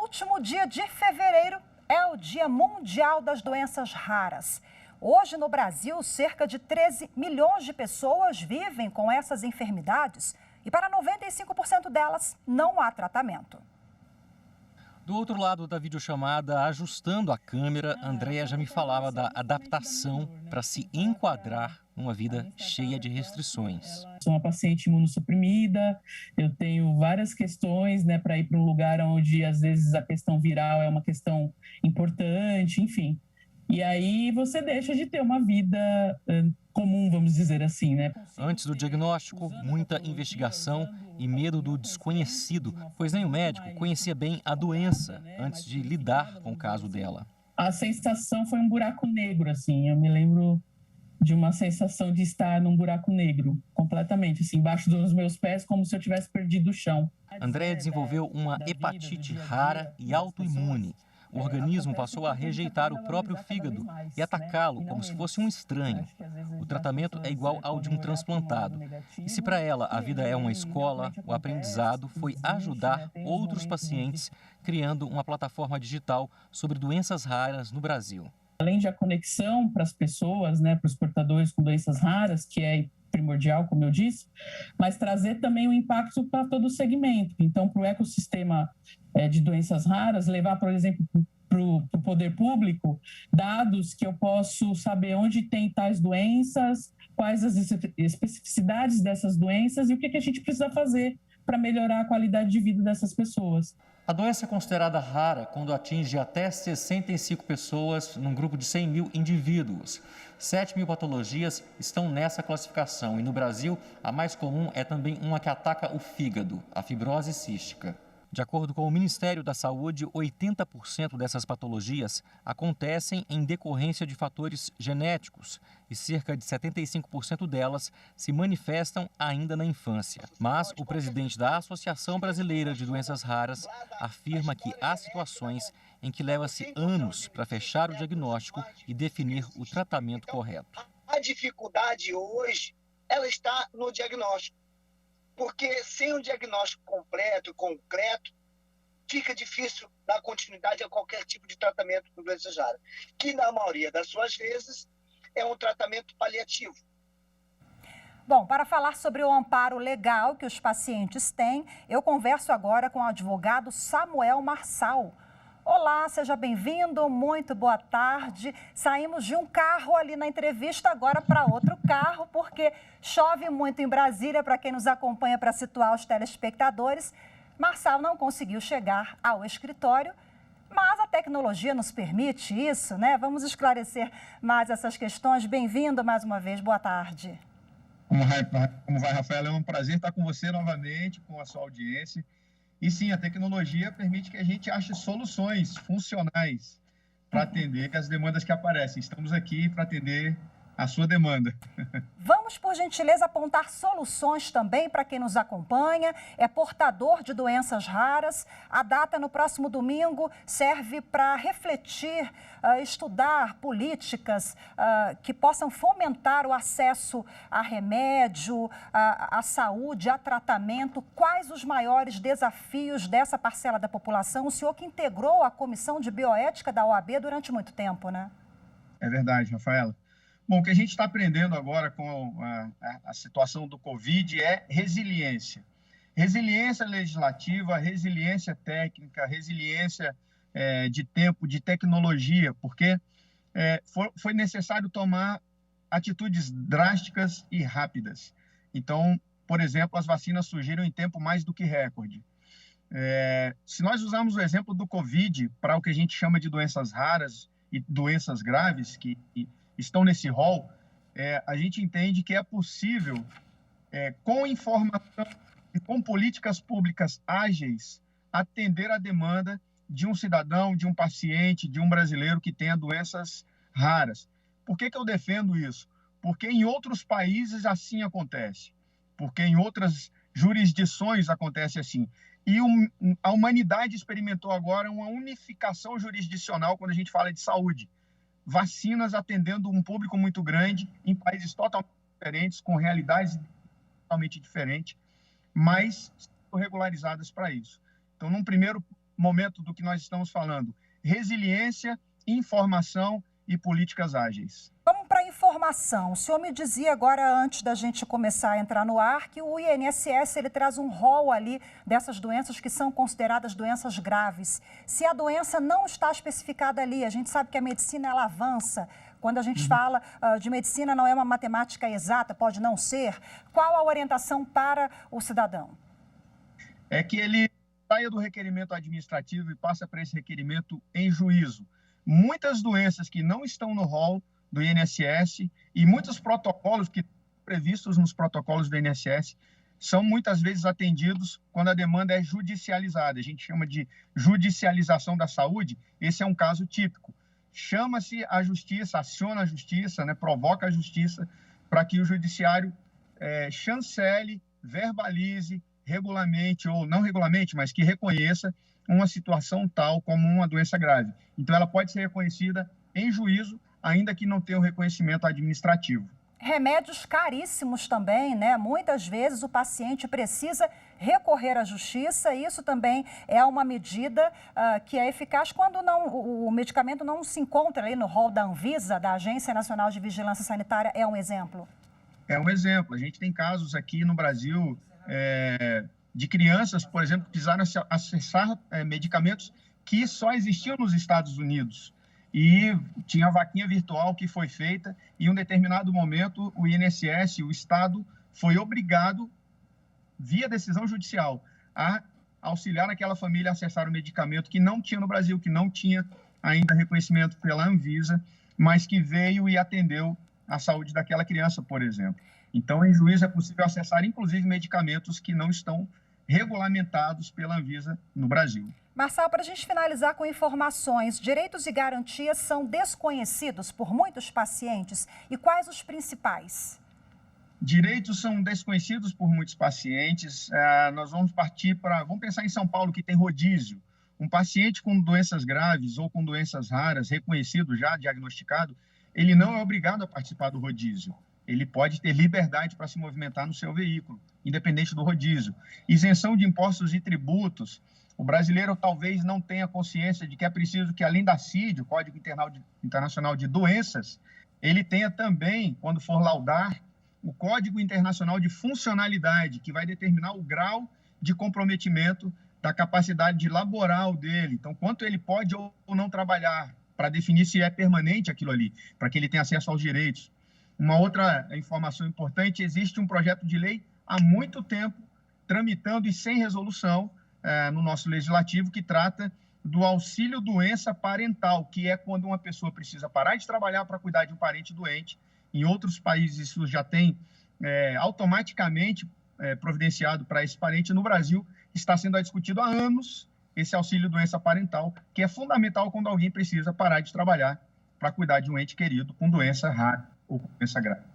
último dia de fevereiro é o Dia Mundial das Doenças Raras. Hoje, no Brasil, cerca de 13 milhões de pessoas vivem com essas enfermidades e para 95% delas não há tratamento. Do outro lado da videochamada, ajustando a câmera, Andréia já me falava da adaptação para se enquadrar numa vida cheia de restrições. Sou uma paciente imunossuprimida, eu tenho várias questões, para ir para um lugar onde às vezes a questão viral é uma questão importante, enfim. E aí você deixa de ter uma vida comum, vamos dizer assim, Antes do diagnóstico, muita investigação e medo do desconhecido, pois nem o médico conhecia bem a doença antes de lidar com o caso dela. A sensação foi um buraco negro, assim. Eu me lembro de uma sensação de estar num buraco negro, completamente, assim, embaixo dos meus pés, como se eu tivesse perdido o chão. Andréia desenvolveu uma hepatite rara e autoimune. O organismo passou a rejeitar o próprio fígado e atacá-lo como se fosse um estranho. O tratamento é igual ao de um transplantado. E se para ela a vida é uma escola, o aprendizado foi ajudar outros pacientes criando uma plataforma digital sobre doenças raras no Brasil. Além de a conexão para as pessoas, para os portadores com doenças raras, que é primordial, como eu disse, mas trazer também o impacto para todo o segmento. Então, para o ecossistema de doenças raras, levar, por exemplo, para o poder público, dados que eu posso saber onde tem tais doenças, quais as especificidades dessas doenças e o que a gente precisa fazer para melhorar a qualidade de vida dessas pessoas. A doença é considerada rara quando atinge até 65 pessoas num grupo de 100 mil indivíduos. 7 mil patologias estão nessa classificação e no Brasil a mais comum é também uma que ataca o fígado, a fibrose cística. De acordo com o Ministério da Saúde, 80% dessas patologias acontecem em decorrência de fatores genéticos e cerca de 75% delas se manifestam ainda na infância. Mas o presidente da Associação Brasileira de Doenças Raras afirma que há situações em que leva-se anos para fechar o diagnóstico e definir o tratamento correto. A dificuldade hoje, ela está no diagnóstico. Porque sem um diagnóstico completo, concreto, fica difícil dar continuidade a qualquer tipo de tratamento com doenças raras, que na maioria das suas vezes é um tratamento paliativo. Bom, para falar sobre o amparo legal que os pacientes têm, eu converso agora com o advogado Samuel Marçal. Olá, seja bem-vindo, muito boa tarde. Saímos de um carro ali na entrevista agora para outro carro, porque chove muito em Brasília, para quem nos acompanha, para situar os telespectadores. Marçal não conseguiu chegar ao escritório, mas a tecnologia nos permite isso, Vamos esclarecer mais essas questões. Bem-vindo mais uma vez, boa tarde. Como vai, Rafaela? É um prazer estar com você novamente, com a sua audiência. E sim, a tecnologia permite que a gente ache soluções funcionais para atender as demandas que aparecem. Estamos aqui para atender a sua demanda. Vamos, por gentileza, apontar soluções também para quem nos acompanha, é portador de doenças raras. A data no próximo domingo serve para refletir, estudar políticas que possam fomentar o acesso a remédio, à saúde, a tratamento. Quais os maiores desafios dessa parcela da população? O senhor que integrou a Comissão de Bioética da OAB durante muito tempo, É verdade, Rafaela. Bom, o que a gente está aprendendo agora com a situação do Covid é resiliência. Resiliência legislativa, resiliência técnica, resiliência de tempo, de tecnologia, porque foi necessário tomar atitudes drásticas e rápidas. Então, por exemplo, as vacinas surgiram em tempo mais do que recorde. Se nós usarmos o exemplo do Covid para o que a gente chama de doenças raras e doenças graves, que estão nesse rol, a gente entende que é possível, com informação e com políticas públicas ágeis, atender a demanda de um cidadão, de um paciente, de um brasileiro que tenha doenças raras. Por que eu defendo isso? Porque em outros países assim acontece, porque em outras jurisdições acontece assim. E a humanidade experimentou agora uma unificação jurisdicional quando a gente fala de saúde. Vacinas atendendo um público muito grande, em países totalmente diferentes, com realidades totalmente diferentes, mas regularizadas para isso. Então, num primeiro momento do que nós estamos falando: resiliência, informação e políticas ágeis. Vamos para a informação. O senhor me dizia agora, antes da gente começar a entrar no ar, que o INSS ele traz um rol ali dessas doenças que são consideradas doenças graves. Se a doença não está especificada ali, a gente sabe que a medicina ela avança. Quando a gente fala de medicina, não é uma matemática exata, pode não ser. Qual a orientação para o cidadão? É que ele saia do requerimento administrativo e passe para esse requerimento em juízo. Muitas doenças que não estão no rol do INSS e muitos protocolos que estão previstos nos protocolos do INSS são muitas vezes atendidos quando a demanda é judicializada. A gente chama de judicialização da saúde. Esse é um caso típico. Chama-se a justiça, aciona a justiça, né, provoca a justiça para que o judiciário chancele, verbalize, regulamente ou não regulamente, mas que reconheça uma situação tal como uma doença grave. Então, ela pode ser reconhecida em juízo, ainda que não tenha o reconhecimento administrativo. Remédios caríssimos também, né? Muitas vezes o paciente precisa recorrer à justiça e isso também é uma medida que é eficaz quando o medicamento não se encontra ali no rol da Anvisa, da Agência Nacional de Vigilância Sanitária, é um exemplo? É um exemplo. A gente tem casos aqui no Brasil de crianças, por exemplo, que precisaram acessar medicamentos que só existiam nos Estados Unidos. E tinha a vaquinha virtual que foi feita e em um determinado momento o INSS, o Estado, foi obrigado, via decisão judicial, a auxiliar aquela família a acessar o medicamento que não tinha no Brasil, que não tinha ainda reconhecimento pela Anvisa, mas que veio e atendeu a saúde daquela criança, por exemplo. Então, em juízo é possível acessar, inclusive, medicamentos que não estão regulamentados pela Anvisa no Brasil. Marçal, para a gente finalizar com informações, direitos e garantias são desconhecidos por muitos pacientes e quais os principais? Direitos são desconhecidos por muitos pacientes. Nós vamos vamos pensar em São Paulo, que tem rodízio. Um paciente com doenças graves ou com doenças raras, reconhecido já, diagnosticado, ele não é obrigado a participar do rodízio. Ele pode ter liberdade para se movimentar no seu veículo, independente do rodízio. Isenção de impostos e tributos. O brasileiro talvez não tenha consciência de que é preciso que, além da CID, o Código Internacional de Doenças, ele tenha também, quando for laudar, o Código Internacional de Funcionalidade, que vai determinar o grau de comprometimento da capacidade laboral dele. Então, quanto ele pode ou não trabalhar, para definir se é permanente aquilo ali, para que ele tenha acesso aos direitos. Uma outra informação importante: existe um projeto de lei há muito tempo, tramitando e sem resolução, no nosso legislativo, que trata do auxílio doença parental, que é quando uma pessoa precisa parar de trabalhar para cuidar de um parente doente. Em outros países isso já tem automaticamente providenciado para esse parente. No Brasil está sendo discutido há anos esse auxílio doença parental, que é fundamental quando alguém precisa parar de trabalhar para cuidar de um ente querido com doença rara ou com doença grave.